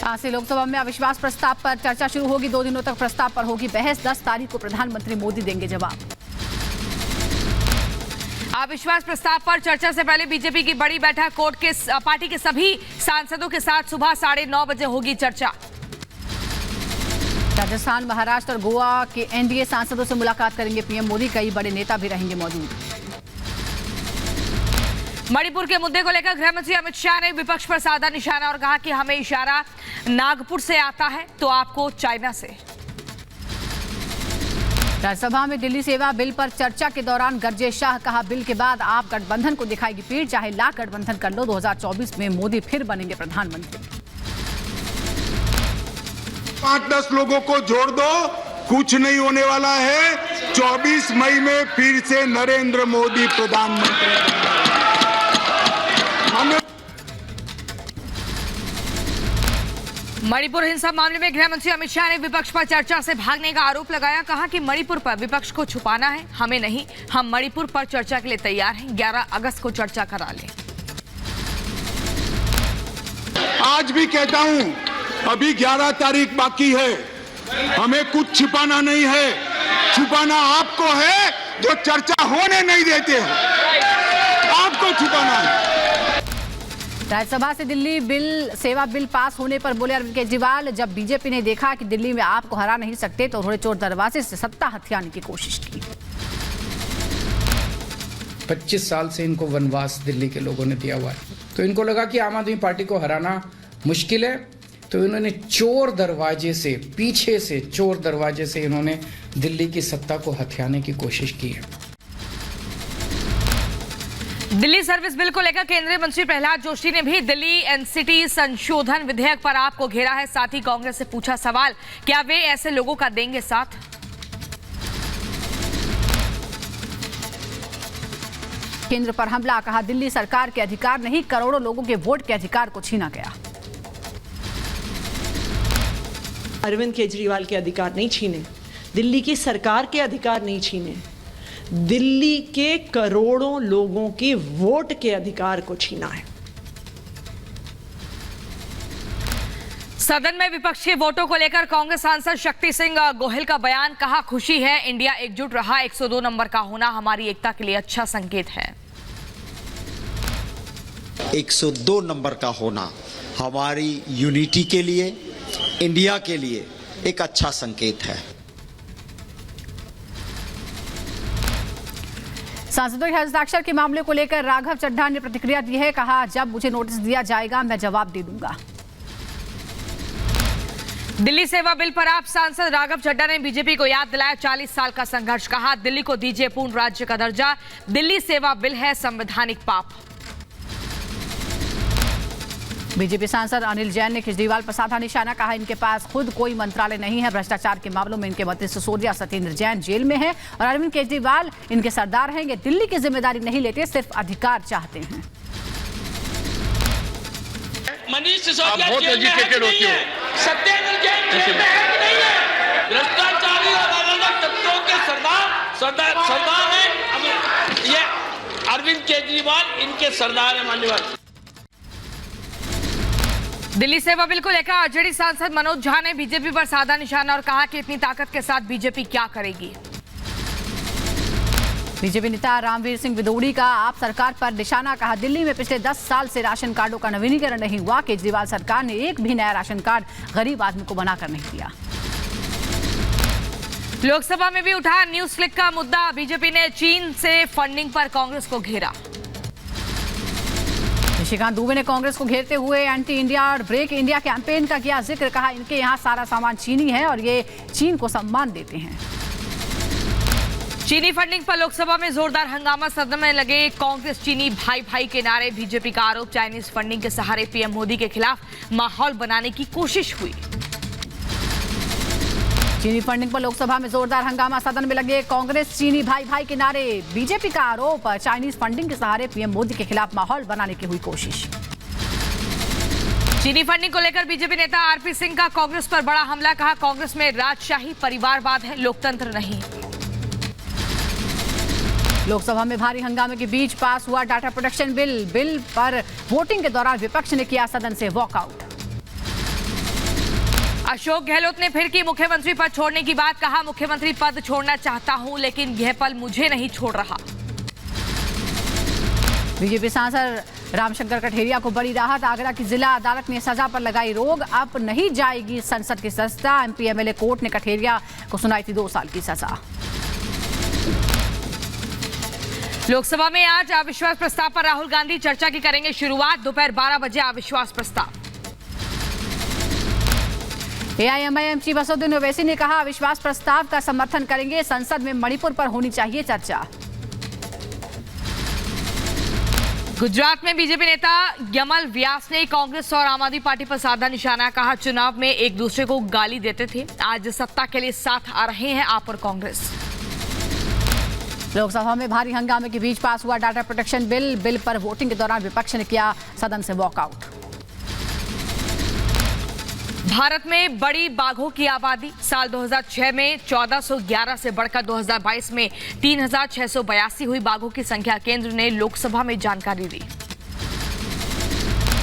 आज से लोकसभा में अविश्वास प्रस्ताव पर चर्चा शुरू होगी। 2 दिनों तक प्रस्ताव पर होगी बहस। 10 तारीख को प्रधानमंत्री मोदी देंगे जवाब। अविश्वास प्रस्ताव पर चर्चा से पहले बीजेपी की बड़ी बैठक। कोर्ट के पार्टी के सभी सांसदों के साथ सुबह 9:30 बजे होगी चर्चा। राजस्थान, महाराष्ट्र और गोवा के एनडीए सांसदों से मुलाकात करेंगे पीएम मोदी। कई बड़े नेता भी रहेंगे मौजूद। मणिपुर के मुद्दे को लेकर गृह मंत्री अमित शाह ने विपक्ष पर साधा निशाना और कहा कि हमें इशारा नागपुर से आता है तो आपको चाइना से। राज्यसभा में दिल्ली सेवा बिल पर चर्चा के दौरान गरजे शाह। कहा, बिल के बाद आप गठबंधन को दिखाएगी पीठ, चाहे लाख गठबंधन कर लो। 2024 में मोदी फिर बनेंगे प्रधानमंत्री। 5-10 लोगों को जोड़ दो, कुछ नहीं होने वाला है। 24 मई में फिर से नरेंद्र मोदी प्रधानमंत्री। मणिपुर हिंसा मामले में गृह मंत्री अमित शाह ने विपक्ष पर चर्चा से भागने का आरोप लगाया। कहा कि मणिपुर पर विपक्ष को छुपाना है, हमें नहीं। हम मणिपुर पर चर्चा के लिए तैयार हैं। 11 अगस्त को चर्चा करा लें। आज भी कहता हूं, अभी 11 तारीख बाकी है। हमें कुछ छिपाना नहीं है। छुपाना आपको है जो चर्चा होने नहीं देते हैं। आपको छुपाना है। राज्यसभा से दिल्ली सेवा बिल पास होने पर बोले अरविंद केजरीवाल, जब बीजेपी ने देखा कि दिल्ली में आपको हरा नहीं सकते तो उन्होंने चोर दरवाजे से सत्ता हथियाने की कोशिश की। 25 साल से इनको वनवास दिल्ली के लोगों ने दिया हुआ है, तो इनको लगा कि आम आदमी पार्टी को हराना मुश्किल है, तो इन्होंने चोर दरवाजे से, पीछे से चोर दरवाजे से इन्होंने दिल्ली की सत्ता को हथियाने की कोशिश की है। दिल्ली सर्विस बिल को लेकर केंद्रीय मंत्री प्रहलाद जोशी ने भी दिल्ली एनसीटी संशोधन विधेयक पर आपको घेरा है। साथ ही कांग्रेस से पूछा सवाल, क्या वे ऐसे लोगों का देंगे साथ। केंद्र पर हमला। कहा, दिल्ली सरकार के अधिकार नहीं, करोड़ों लोगों के वोट के अधिकार को छीना गया। अरविंद केजरीवाल के अधिकार नहीं छीने, दिल्ली की सरकार के अधिकार नहीं छीने, दिल्ली के करोड़ों लोगों के वोट के अधिकार को छीना है। सदन में विपक्ष के वोटों को लेकर कांग्रेस सांसद शक्ति सिंह गोहिल का बयान। कहा, खुशी है इंडिया एकजुट रहा, 102 नंबर का होना हमारी एकता के लिए अच्छा संकेत है। 102 नंबर का होना हमारी यूनिटी के लिए, इंडिया के लिए एक अच्छा संकेत है। सांसदों के हस्ताक्षर के मामले को लेकर राघव चड्ढा ने प्रतिक्रिया दी है। कहा, जब मुझे नोटिस दिया जाएगा मैं जवाब दे दूंगा। दिल्ली सेवा बिल पर आप सांसद राघव चड्ढा ने बीजेपी को याद दिलाया 40 साल का संघर्ष। कहा, दिल्ली को दीजिए पूर्ण राज्य का दर्जा, दिल्ली सेवा बिल है संवैधानिक पाप। बीजेपी सांसद अनिल जैन ने केजरीवाल पर साधा निशाना। कहा, इनके पास खुद कोई मंत्रालय नहीं है। भ्रष्टाचार के मामलों में इनके मंत्री सिसोदिया, सत्येंद्र जैन जेल में है और अरविंद केजरीवाल इनके सरदार हैं। ये दिल्ली की जिम्मेदारी नहीं लेते, सिर्फ अधिकार चाहते हैं। मनीष सिसोदिया जेल में है कि नहीं है? सत्येंद्र जैन जेल में है कि नहीं है? भ्रष्टाचारी और अलग तत्वों के सरदार हैं। ये अरविंद केजरीवाल इनके सरदार हैं। मान्यवर। दिल्ली सेवा बिल को लेकर आरजेडी सांसद मनोज झा ने बीजेपी पर साधा निशाना और कहा कि इतनी ताकत के साथ बीजेपी क्या करेगी। बीजेपी नेता रामवीर सिंह विदोड़ी का आप सरकार पर निशाना। कहा, दिल्ली में पिछले 10 साल से राशन कार्डों का नवीनीकरण नहीं हुआ। केजरीवाल सरकार ने एक भी नया राशन कार्ड गरीब आदमी को बनाकर नहीं दिया। लोकसभा में भी उठा न्यूज क्लिक का मुद्दा। बीजेपी ने चीन से फंडिंग पर कांग्रेस को घेरा। निशिकांत दुबे ने कांग्रेस को घेरते हुए एंटी इंडिया और ब्रेक इंडिया कैंपेन का किया जिक्र। कहा, इनके यहाँ सारा सामान चीनी है और ये चीन को सम्मान देते हैं। चीनी फंडिंग पर लोकसभा में जोरदार हंगामा। सदन में लगे कांग्रेस चीनी भाई भाई के नारे। बीजेपी का आरोप, चाइनीज फंडिंग के सहारे पीएम मोदी के खिलाफ माहौल बनाने की कोशिश हुई। चीनी फंडिंग पर लोकसभा में जोरदार हंगामा। सदन में लगे कांग्रेस चीनी भाई भाई के नारे। बीजेपी का आरोप, चाइनीज फंडिंग के सहारे पीएम मोदी के खिलाफ माहौल बनाने की हुई कोशिश। चीनी फंडिंग को लेकर बीजेपी नेता आरपी सिंह का कांग्रेस पर बड़ा हमला। कहा, कांग्रेस में राजशाही परिवारवाद है, लोकतंत्र नहीं। लोकसभा में भारी हंगामे के बीच पास हुआ डाटा प्रोटेक्शन बिल पर वोटिंग के दौरान विपक्ष ने किया सदन से वॉकआउट। अशोक गहलोत ने फिर की मुख्यमंत्री पद छोड़ने की बात। कहा, मुख्यमंत्री पद छोड़ना चाहता हूं लेकिन यह पल मुझे नहीं छोड़ रहा। बीजेपी सांसद रामशंकर कठेरिया को बड़ी राहत। आगरा की जिला अदालत ने सजा पर लगाई रोक। अब नहीं जाएगी संसद की सजा। एमपी एमएलए कोर्ट ने कठेरिया को सुनाई थी 2 साल की सजा। लोकसभा में आज अविश्वास प्रस्ताव पर राहुल गांधी चर्चा की करेंगे शुरुआत। दोपहर 12 बजे अविश्वास प्रस्ताव। एआईएमआईएम चीफ असदुद्दीन ओवैसी ने कहा, अविश्वास प्रस्ताव का समर्थन करेंगे। संसद में मणिपुर पर होनी चाहिए चर्चा। गुजरात में बीजेपी नेता यमल व्यास ने कांग्रेस और आम आदमी पार्टी पर साधा निशाना। कहा, चुनाव में एक दूसरे को गाली देते थे, आज सत्ता के लिए साथ आ रहे हैं आप और कांग्रेस। लोकसभा में भारी हंगामे के बीच पास हुआ डाटा प्रोटेक्शन बिल पर वोटिंग के दौरान विपक्ष ने किया सदन से वॉकआउट। भारत में बड़ी बाघों की आबादी। साल 2006 में 1411 से बढ़कर 2022 में 3682 हुई बाघों की संख्या। केंद्र ने लोकसभा में जानकारी दी।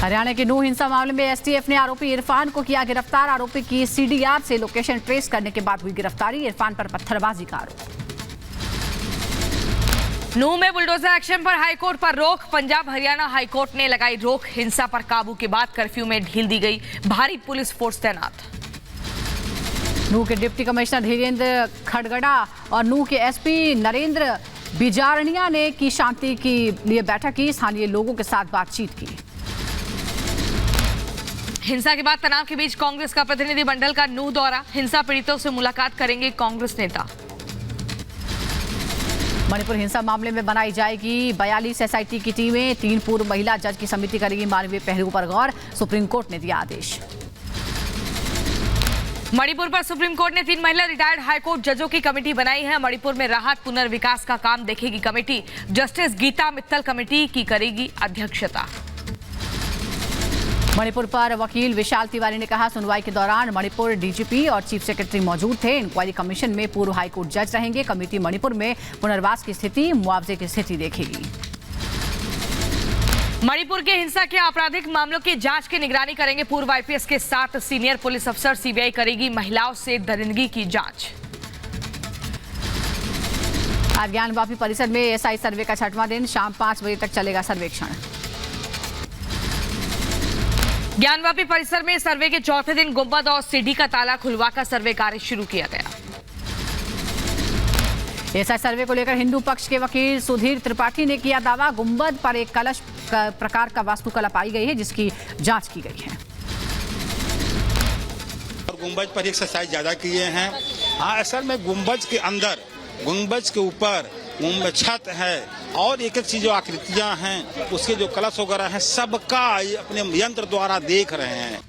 हरियाणा के नूह हिंसा मामले में एसटीएफ ने आरोपी इरफान को किया गिरफ्तार। आरोपी की सीडीआर से लोकेशन ट्रेस करने के बाद हुई गिरफ्तारी। इरफान पर पत्थरबाजी का आरोप। नूह में बुलडोजर एक्शन पर हाईकोर्ट पर रोक। पंजाब हरियाणा हाईकोर्ट ने लगाई रोक। हिंसा पर काबू के बाद कर्फ्यू में ढील दी गई। भारी पुलिस फोर्स तैनात। नूह के डिप्टी कमिश्नर धीरेन्द्र खड़गड़ा और नूह के एसपी नरेंद्र बिजारनिया ने की शांति के लिए बैठक की। स्थानीय लोगों के साथ बातचीत की। हिंसा के बाद तनाव के बीच कांग्रेस का प्रतिनिधिमंडल का नूह दौरा। हिंसा पीड़ितों से मुलाकात करेंगे कांग्रेस नेता। मणिपुर हिंसा मामले में बनाई जाएगी 42 एसआईटी की टीमें। 3 पूर्व महिला जज की समिति करेगी मानवीय पहलू पर गौर। सुप्रीम कोर्ट ने दिया आदेश। मणिपुर पर सुप्रीम कोर्ट ने 3 महिला रिटायर्ड हाईकोर्ट जजों की कमेटी बनाई है। मणिपुर में राहत पुनर्विकास का काम देखेगी committee. Justice Geeta Mittal committee की करेगी अध्यक्षता। मणिपुर पर वकील विशाल तिवारी ने कहा, सुनवाई के दौरान मणिपुर डीजीपी और चीफ सेक्रेटरी मौजूद थे। इंक्वायरी कमीशन में पूर्व हाईकोर्ट जज रहेंगे। कमेटी मणिपुर में पुनर्वास की स्थिति, मुआवजे की स्थिति देखेगी। मणिपुर के हिंसा के आपराधिक मामलों की जांच की निगरानी करेंगे पूर्व आईपीएस के 7 सीनियर पुलिस अफसर। सीबीआई करेगी महिलाओं से दरिंदगी की जांच। आज ज्ञानवापी परिसर में एसआई सर्वे का 6वां दिन। शाम 5 बजे तक चलेगा सर्वेक्षण। ज्ञानवापी परिसर में सर्वे के 4थे दिन गुंबद और सीढ़ी का ताला खुलवाकर सर्वे कार्य शुरू किया गया। एसआई सर्वे को लेकर हिंदू पक्ष के वकील सुधीर त्रिपाठी ने किया दावा। गुंबद पर एक कलश प्रकार का वास्तुकला पाई गई है जिसकी जांच की गई है। और गुंबज पर एक्सरसाइज ज्यादा किए हैं। हाँ, असल में गुंबज के अंदर, गुंबज के ऊपर छत है और एक एक चीज जो आकृतियां हैं, उसके जो कलश वगैरह हैं, सबका अपने यंत्र द्वारा देख रहे हैं।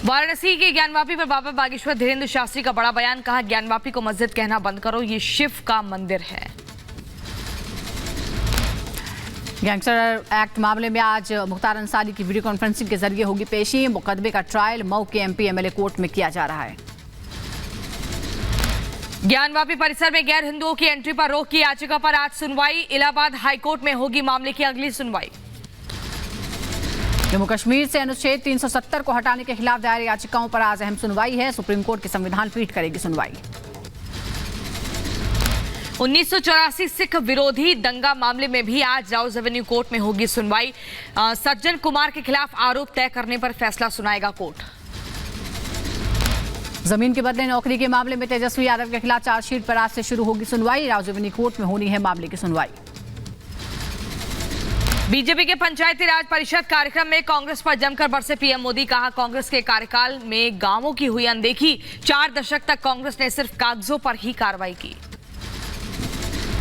वाराणसी के ज्ञानवापी पर बाबा बागेश्वर धीरेन्द्र शास्त्री का बड़ा बयान। कहा, ज्ञानवापी को मस्जिद कहना बंद करो, ये शिव का मंदिर है। गैंगस्टर एक्ट मामले में आज मुख्तार अंसारी की वीडियो कॉन्फ्रेंसिंग के जरिए होगी पेशी। मुकदमे का ट्रायल मऊ के एमपी एमएलए कोर्ट में किया जा रहा है। ज्ञानवापी परिसर में गैर हिंदुओं की एंट्री पर रोक की याचिका पर आज सुनवाई। इलाहाबाद हाईकोर्ट में होगी मामले की अगली सुनवाई। जम्मू कश्मीर से अनुच्छेद 370 को हटाने के खिलाफ दायर याचिकाओं पर आज अहम सुनवाई है। सुप्रीम कोर्ट की संविधान पीठ करेगी सुनवाई। 1984 सिख विरोधी दंगा मामले में भी आज राउज एवेन्यू कोर्ट में होगी सुनवाई। सज्जन कुमार के खिलाफ आरोप तय करने पर फैसला सुनाएगा कोर्ट। जमीन के बदले नौकरी के मामले में तेजस्वी यादव के खिलाफ चार्जशीट पर आज से शुरू होगी सुनवाई। राउज एवेन्यू कोर्ट में होनी है मामले की सुनवाई। बीजेपी के पंचायती राज परिषद कार्यक्रम में कांग्रेस पर जमकर बरसे पीएम मोदी। कहा, कांग्रेस के कार्यकाल में गांवों की हुई अनदेखी। 4 दशक तक कांग्रेस ने सिर्फ कागजों पर ही कार्रवाई की।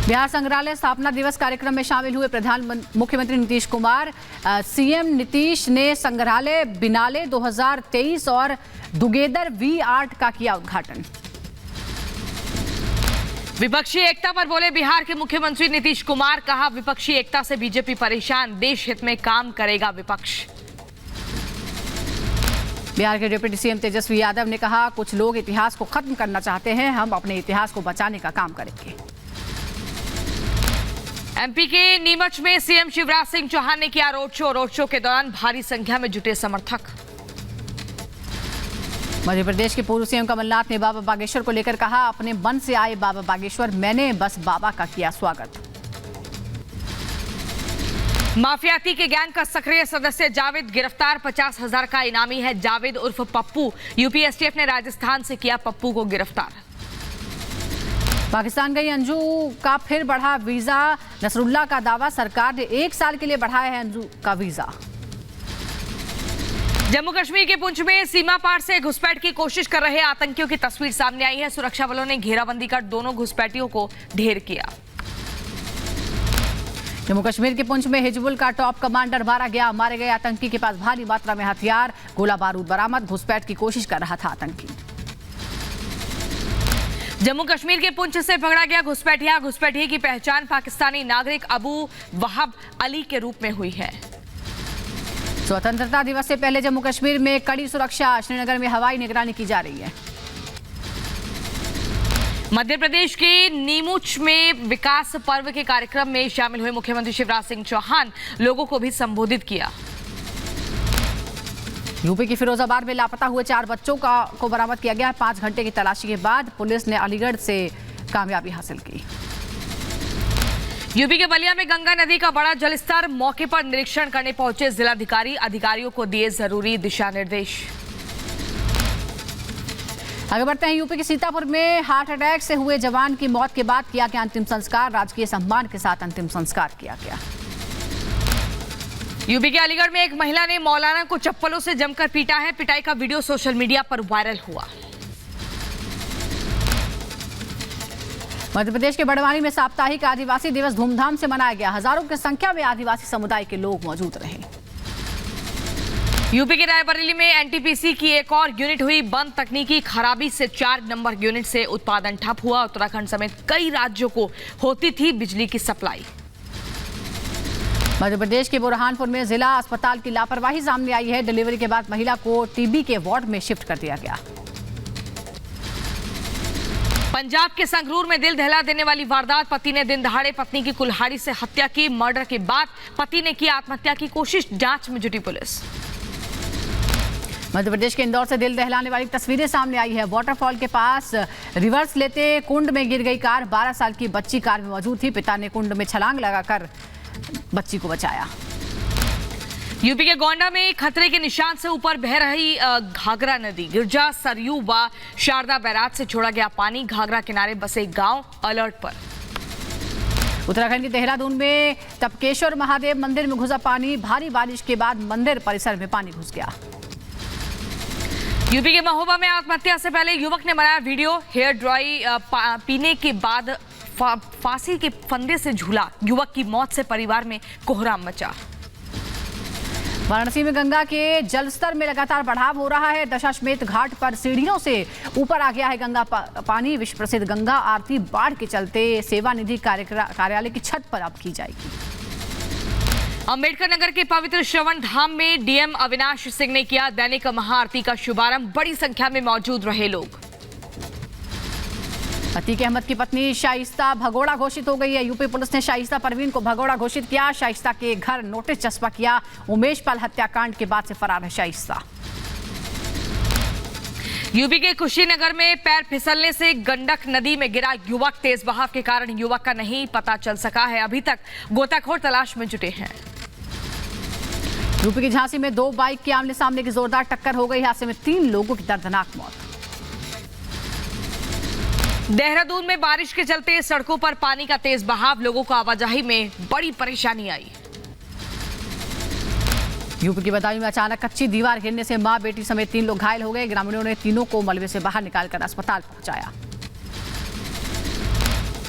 बिहार संग्रहालय स्थापना दिवस कार्यक्रम में शामिल हुए मुख्यमंत्री नीतीश कुमार। सीएम नीतीश ने संग्रहालय बिनाले 2023 और दुगेदर वी आर्ट का किया उद्घाटन। विपक्षी एकता पर बोले बिहार के मुख्यमंत्री नीतीश कुमार। कहा, विपक्षी एकता से बीजेपी परेशान, देश हित में काम करेगा विपक्ष। बिहार के डिप्टी सीएम तेजस्वी यादव ने कहा, कुछ लोग इतिहास को खत्म करना चाहते हैं, हम अपने इतिहास को बचाने का काम करेंगे। एमपी के नीमच में सीएम शिवराज सिंह चौहान ने किया रोड शो के दौरान भारी संख्या में जुटे समर्थक। मध्य प्रदेश के पूर्व सीएम कमलनाथ ने बाबा बागेश्वर को लेकर कहा, अपने मन से आए बाबा बागेश्वर, मैंने बस बाबा का किया स्वागत। माफियाती के गैंग का सक्रिय सदस्य जावेद गिरफ्तार, 50,000 का इनामी है जावेद उर्फ पप्पू। यूपी एसटीएफ ने राजस्थान से किया पप्पू को गिरफ्तार। पाकिस्तान गई अंजू का फिर बढ़ा वीजा, नसरुल्लाह का दावा, सरकार ने 1 साल के लिए बढ़ाया है अंजू का वीजा। जम्मू कश्मीर के पुंछ में सीमा पार से घुसपैठ की कोशिश कर रहे आतंकियों की तस्वीर सामने आई है। सुरक्षा बलों ने घेराबंदी कर दोनों घुसपैठियों को ढेर किया। जम्मू कश्मीर के पुंछ में हिजबुल का टॉप कमांडर मारा गया, मारे गए आतंकी के पास भारी मात्रा में हथियार, गोला बारूद बरामद, घुसपैठ की कोशिश कर रहा था आतंकी। जम्मू कश्मीर के पुंछ से पकड़ा गया घुसपैठिए की पहचान पाकिस्तानी नागरिक अबू वहाब अली के रूप में हुई है। स्वतंत्रता दिवस से पहले जम्मू कश्मीर में कड़ी सुरक्षा, श्रीनगर में हवाई निगरानी की जा रही है। मध्य प्रदेश के नीमच में विकास पर्व के कार्यक्रम में शामिल हुए मुख्यमंत्री शिवराज सिंह चौहान लोगों को भी संबोधित किया। यूपी के फिरोजाबाद में लापता हुए 4 बच्चों को बरामद किया गया। 5 घंटे की तलाशी के बाद पुलिस ने अलीगढ़ से कामयाबी हासिल की। यूपी के बलिया में गंगा नदी का बड़ा जलस्तर, मौके पर निरीक्षण करने पहुंचे जिलाधिकारी, अधिकारियों को दिए जरूरी दिशा निर्देश। आगे बढ़ते हैं, यूपी के सीतापुर में हार्ट अटैक से हुए जवान की मौत के बाद किया गया अंतिम संस्कार, राजकीय सम्मान के साथ अंतिम संस्कार किया गया। यूपी के अलीगढ़ में एक महिला ने मौलाना को चप्पलों से जमकर पीटा है। पिटाई का वीडियो सोशल मीडिया पर वायरल हुआ। मध्य प्रदेश के बड़वानी में साप्ताहिक आदिवासी दिवस धूमधाम से मनाया गया। हजारों की संख्या में आदिवासी समुदाय के लोग मौजूद रहे। यूपी के रायबरेली में एनटीपीसी की एक और यूनिट हुई बंद, तकनीकी खराबी से 4 नंबर यूनिट से उत्पादन ठप हुआ। उत्तराखंड समेत कई राज्यों को होती थी बिजली की सप्लाई। मध्य प्रदेश के बुरहानपुर में जिला अस्पताल की लापरवाही सामने आई है। डिलीवरी के बाद महिला को टीबी के वार्ड में शिफ्ट कर दिया गया। पंजाब के संगरूर में दिल दहला देने वाली वारदात, पति ने दिन दहाड़े पत्नी की कुल्हाड़ी से हत्या की। मर्डर के बाद पति ने की आत्महत्या की कोशिश, जांच में जुटी पुलिस। मध्य प्रदेश के इंदौर से दिल दहलाने वाली तस्वीरें सामने आई है। वाटरफॉल के पास रिवर्स लेते कुंड में गिर गई कार, 12 साल की बच्ची कार में मौजूद थी। पिता ने कुंड में छलांग लगाकर बच्ची को बचाया। यूपी के गोंडा में खतरे के निशान से ऊपर बह रही घाघरा नदी, गिरजा, सरयू व शारदा बैराज से छोड़ा गया पानी। घाघरा किनारे बसे गांव अलर्ट पर। उत्तराखंड के देहरादून में तपकेश्वर महादेव मंदिर में घुसा पानी, भारी बारिश के बाद मंदिर परिसर में पानी घुस गया। यूपी के महोबा में आत्महत्या से पहले युवक ने बनाया वीडियो, हेयर ड्राई पीने के बाद फांसी के फंदे से झूला। युवक की मौत से परिवार में कोहराम मचा। वाराणसी में गंगा के जलस्तर में लगातार बढ़ाव हो रहा है। दशाश्वमेध घाट पर सीढ़ियों से ऊपर आ गया है गंगा पानी। विश्व प्रसिद्ध गंगा आरती बाढ़ के चलते सेवानिधि कार्यालय की छत पर अब की जाएगी। अंबेडकर नगर के पवित्र श्रवण धाम में डीएम अविनाश सिंह ने किया दैनिक महाआरती का शुभारंभ। बड़ी संख्या में मौजूद रहे लोग। अतीक अहमद की पत्नी शाइस्ता भगोड़ा घोषित हो गई है। यूपी पुलिस ने शाइस्ता परवीन को भगोड़ा घोषित किया। शाइस्ता के घर नोटिस चस्पा किया। उमेश पाल हत्याकांड के बाद से फरार है शाइस्ता। यूपी के कुशीनगर में पैर फिसलने से गंडक नदी में गिरा युवक, तेज बहाव के कारण युवक का नहीं पता चल सका है। अभी तक गोताखोर तलाश में जुटे हैं। यूपी की झांसी में 2 बाइक के आमने सामने की जोरदार टक्कर हो गई। हादसे में 3 लोगों की दर्दनाक मौत। देहरादून में बारिश के चलते सड़कों पर पानी का तेज बहाव, लोगों को आवाजाही में बड़ी परेशानी आई। यूपी की बदायूं में अचानक कच्ची दीवार गिरने से मां बेटी समेत 3 लोग घायल हो गए। ग्रामीणों ने तीनों को मलबे से बाहर निकालकर अस्पताल पहुंचाया।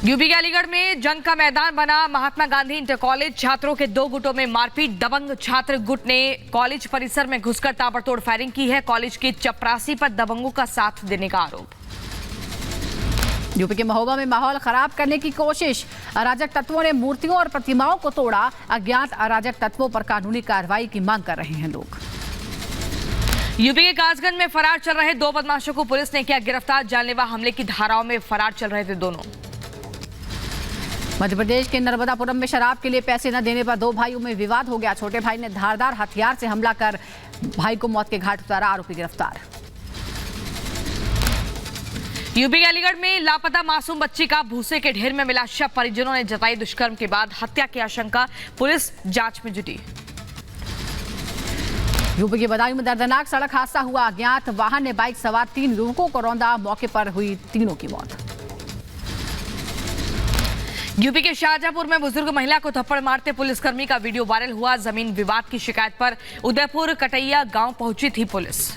यूपी के अलीगढ़ में जंग का मैदान बना। महात्मा गांधी इंटर कॉलेज, छात्रों के 2 गुटों में मारपीट। दबंग छात्र गुट ने कॉलेज परिसर में घुसकर ताबड़तोड़ फायरिंग की है। कॉलेज की चपरासी पर दबंगों का साथ देने का आरोप। यूपी के महोबा में माहौल खराब करने की कोशिश, अराजक तत्वों ने मूर्तियों और प्रतिमाओं को तोड़ा। अज्ञात अराजक तत्वों पर कानूनी कार्रवाई की मांग कर रहे हैं लोग। यूपी के कासगंज में फरार चल रहे 2 बदमाशों को पुलिस ने किया गिरफ्तार। जानलेवा हमले की धाराओं में फरार चल रहे थे दोनों। मध्य प्रदेश के नर्मदापुरम में शराब के लिए पैसे न देने पर दो भाइयों में विवाद हो गया। छोटे भाई ने धारदार हथियार से हमला कर भाई को मौत के घाट उतारा, आरोपी गिरफ्तार। यूपी के अलीगढ़ में लापता मासूम बच्ची का भूसे के ढेर में मिला शव, परिजनों ने जताई दुष्कर्म के बाद हत्या की आशंका, पुलिस जांच में जुटी। यूपी के बदायूं में दर्दनाक सड़क हादसा हुआ। अज्ञात वाहन ने बाइक सवार 3 युवकों को रौंदा, मौके पर हुई तीनों की मौत। यूपी के शाहजहांपुर में बुजुर्ग महिला को थप्पड़ मारते पुलिसकर्मी का वीडियो वायरल हुआ। जमीन विवाद की शिकायत पर उदयपुर कटैया गांव पहुंची थी पुलिस।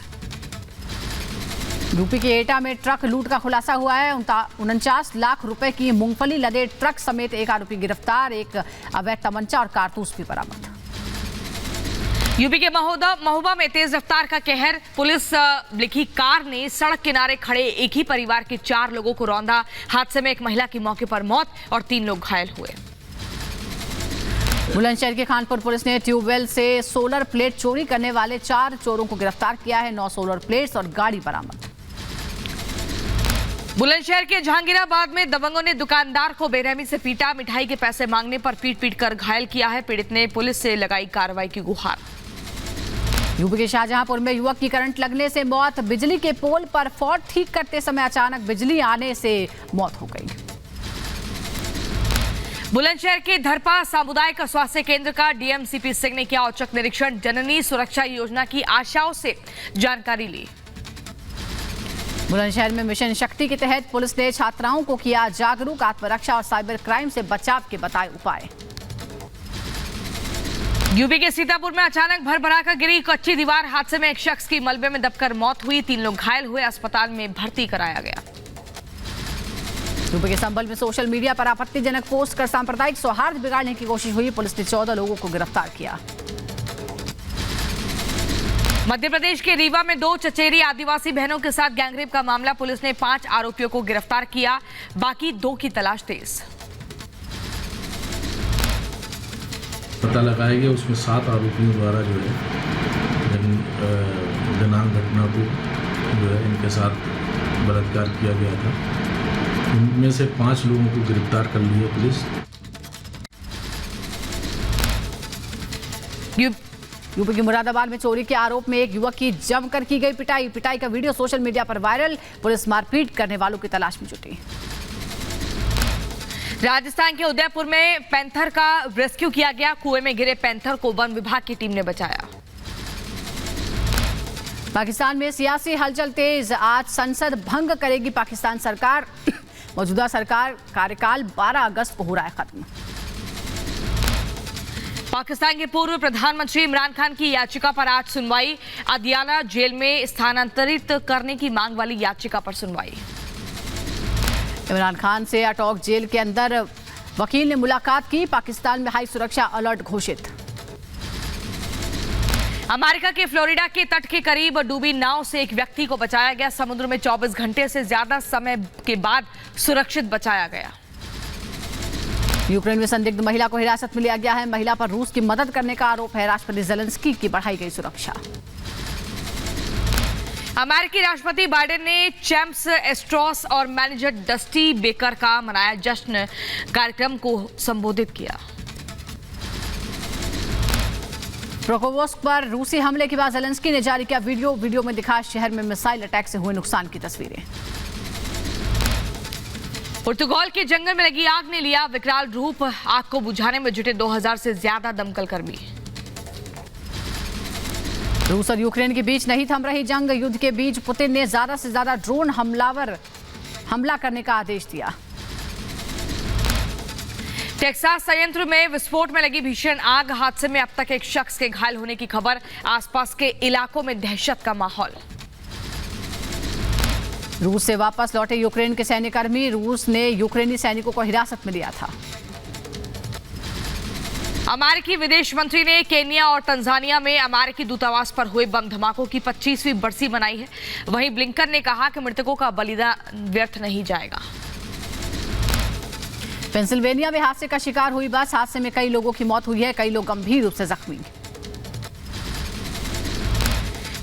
यूपी के एटा में ट्रक लूट का खुलासा हुआ है। 49 लाख रुपए की मूंगफली लदे ट्रक समेत एक आरोपी गिरफ्तार, एक अवैध तमंचा और कारतूस भी बरामद। यूपी के महोबा में तेज रफ्तार का कहर, पुलिस लिखी कार ने सड़क किनारे खड़े एक ही परिवार के 4 लोगों को रौंदा। हादसे में एक महिला की मौके पर मौत और 3 लोग घायल हुए। बुलंदशहर के खानपुर पुलिस ने ट्यूबवेल से सोलर प्लेट चोरी करने वाले 4 चोरों को गिरफ्तार किया है। 9 सोलर प्लेट्स और गाड़ी बरामद। बुलंदशहर के जहांगीराबाद में दबंगों ने दुकानदार को बेरहमी से पीटा, मिठाई के पैसे मांगने पर पीट कर घायल किया है। पीड़ित ने पुलिस से लगाई कार्रवाई की गुहार। यूपी के शाहजहांपुर में युवक की करंट लगने से मौत, बिजली के पोल पर फॉल्ट ठीक करते समय अचानक बिजली आने से मौत हो गई। बुलंदशहर के धरपा सामुदायिक स्वास्थ्य केंद्र का डीएम सीपी सिंह ने किया औचक निरीक्षण, जननी सुरक्षा योजना की आशाओं से जानकारी ली। बुलंदशहर में मिशन शक्ति के तहत पुलिस ने छात्राओं को किया जागरूक, आत्मरक्षा और साइबर क्राइम से बचाव के बताए उपाय। यूपी के सीतापुर में अचानक भरभरा कर गिरी कच्ची दीवार, हादसे में एक शख्स की मलबे में दबकर मौत हुई, 3 लोग घायल हुए, अस्पताल में भर्ती कराया गया। यूपी के संभल में सोशल मीडिया पर आपत्तिजनक पोस्ट कर सांप्रदायिक सौहार्द बिगाड़ने की कोशिश हुई, पुलिस ने 14 लोगों को गिरफ्तार किया। मध्य प्रदेश के रीवा में 2 चचेरी आदिवासी बहनों के साथ गैंगरेप का मामला, पुलिस ने 5 आरोपियों को गिरफ्तार किया, बाकी 2 की तलाश तेज। पता लगाया गया उसमें 7 आरोपियों द्वारा जो है दिनांक घटना को जो है इनके साथ बलात्कार किया गया था। इनमें से 5 लोगों को गिरफ्तार कर लिया पुलिस। यूपी के मुरादाबाद में चोरी के आरोप में एक युवक की जमकर की गई पिटाई का वीडियो सोशल मीडिया पर वायरल, पुलिस मारपीट करने वालों की तलाश में जुटी। राजस्थान के उदयपुर में पैंथर का रेस्क्यू किया गया, कुएं में गिरे पैंथर को वन विभाग की टीम ने बचाया। पाकिस्तान में सियासी हलचल तेज, आज संसद भंग करेगी पाकिस्तान सरकार। मौजूदा सरकार कार्यकाल 12 अगस्त को हो रहा है खत्म। पाकिस्तान के पूर्व प्रधानमंत्री इमरान खान की याचिका पर आज सुनवाई, अदियाला जेल में स्थानांतरित करने की मांग वाली याचिका पर सुनवाई। इमरान खान से अटॉक जेल के अंदर वकील ने मुलाकात की, पाकिस्तान में हाई सुरक्षा अलर्ट घोषित। अमेरिका के फ्लोरिडा के तट के करीब डूबी नाव से एक व्यक्ति को बचाया गया, समुद्र में 24 घंटे से ज्यादा समय के बाद सुरक्षित बचाया गया। यूक्रेन में संदिग्ध महिला को हिरासत में लिया गया है, महिला पर रूस की मदद करने का आरोप है, राष्ट्रपति ज़ेलेंस्की की बढ़ाई गई सुरक्षा। अमेरिकी राष्ट्रपति बाइडेन ने चैम्प्स एस्ट्रॉस और मैनेजर डस्टी बेकर का मनाया जश्न, कार्यक्रम को संबोधित किया। प्रोकोवोस्क पर रूसी हमले के बाद ज़ेलेंस्की ने जारी किया वीडियो में दिखा शहर में मिसाइल अटैक से हुए नुकसान की तस्वीरें। पुर्तगाल के जंगल में लगी आग ने लिया विकराल रूप, आग को बुझाने में जुटे 2000 से ज्यादा दमकल कर्मी। रूस और यूक्रेन के बीच नहीं थम रही जंग, युद्ध के बीच पुतिन ने ज्यादा से ज्यादा ड्रोन हमला करने का आदेश दिया। टेक्सास संयंत्र में विस्फोट में लगी भीषण आग, हादसे में अब तक एक शख्स के घायल होने की खबर, आसपास के इलाकों में दहशत का माहौल। रूस से वापस लौटे यूक्रेन के सैन्यकर्मी, रूस ने यूक्रेनी सैनिकों को हिरासत में लिया था। अमेरिकी विदेश मंत्री ने केन्या और तंजानिया में अमेरिकी दूतावास पर हुए बम धमाकों की 25वीं बरसी मनाई है। वहीं ब्लिंकन ने कहा कि मृतकों का बलिदान व्यर्थ नहीं जाएगा। पेंसिल्वेनिया में हादसे का शिकार हुई बस, हादसे में कई लोगों की मौत हुई है, कई लोग गंभीर रूप से जख्मी।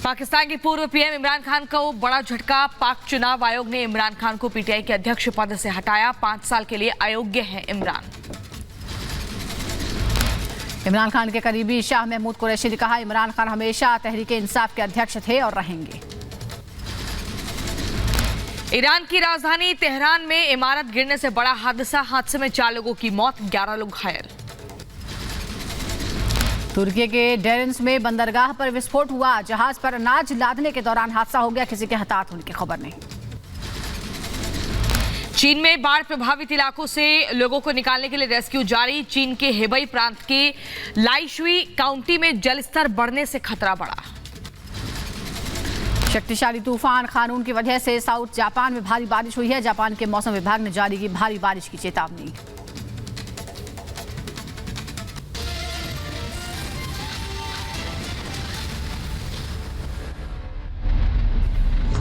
पाकिस्तान के पूर्व पीएम इमरान खान को बड़ा झटका। पाक चुनाव आयोग ने इमरान खान को पीटीआई के अध्यक्ष पद से हटाया। 5 साल के लिए अयोग्य है इमरान। इमरान खान के करीबी शाह महमूद कुरैशी ने कहा, इमरान खान हमेशा तहरीक इंसाफ के अध्यक्ष थे और रहेंगे। ईरान की राजधानी तेहरान में इमारत गिरने से बड़ा हादसा। हादसे में 4 लोगों की मौत, 11 लोग घायल। तुर्की के डेरेंस में बंदरगाह पर विस्फोट हुआ। जहाज पर अनाज लादने के दौरान हादसा हो गया। किसी के हताहत होने की खबर नहीं। चीन में बाढ़ प्रभावित इलाकों से लोगों को निकालने के लिए रेस्क्यू जारी। चीन के हेबई प्रांत के लाइशुई काउंटी में जलस्तर बढ़ने से खतरा बढ़ा। शक्तिशाली तूफान खानून की वजह से साउथ जापान में भारी बारिश हुई है। जापान के मौसम विभाग ने जारी की भारी बारिश की चेतावनी।